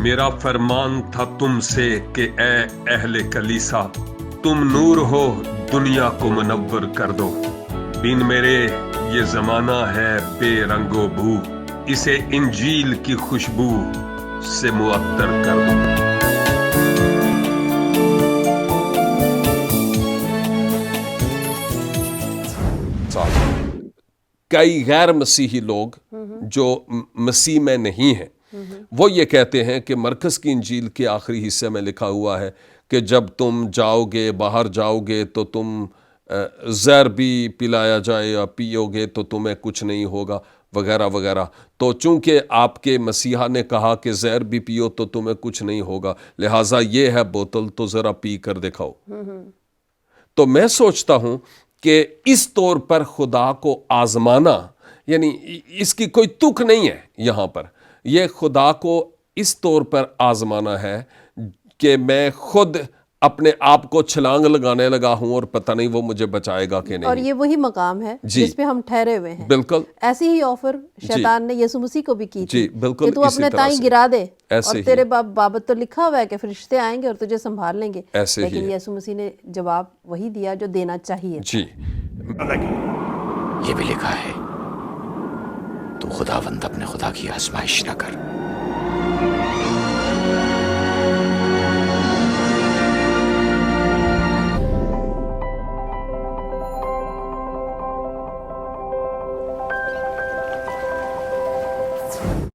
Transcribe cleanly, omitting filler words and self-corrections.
میرا فرمان تھا تم سے کہ اے اہل کلیسا تم نور ہو دنیا کو منور کر دو، بن میرے یہ زمانہ ہے بے رنگ و بو، اسے انجیل کی خوشبو سے معطر کر دو۔ کئی غیر مسیحی لوگ جو مسیح میں نہیں ہیں وہ یہ کہتے ہیں کہ مرکز کی انجیل کے آخری حصے میں لکھا ہوا ہے کہ جب تم جاؤ گے، باہر جاؤ گے تو تم زہر بھی پلایا جائے یا پیو گے تو تمہیں کچھ نہیں ہوگا وغیرہ وغیرہ۔ تو چونکہ آپ کے مسیحا نے کہا کہ زہر بھی پیو تو تمہیں کچھ نہیں ہوگا، لہٰذا یہ ہے بوتل تو ذرا پی کر دکھاؤ۔ تو میں سوچتا ہوں کہ اس طور پر خدا کو آزمانا، یعنی اس کی کوئی تک نہیں ہے یہاں پر، یہ خدا کو اس طور پر آزمانا ہے کہ میں خود اپنے آپ کو چھلانگ لگانے لگا ہوں اور پتہ نہیں وہ مجھے بچائے گا کہ نہیں۔ اور یہ وہی مقام ہے جس پہ ہم ٹھہرے ہوئے ہیں۔ بالکل ایسی ہی آفر شیطان نے یسوع مسیح کو بھی کی تھی بالکل کہ تو اپنے تائیں گرا دے، اور تیرے بابت تو لکھا ہوا ہے کہ فرشتے آئیں گے اور تجھے سنبھال لیں گے، لیکن یسوع مسیح نے جواب وہی دیا جو دینا چاہیے۔ جی یہ بھی لکھا ہے تو خداوند اپنے خدا کی آزمائش نہ کر۔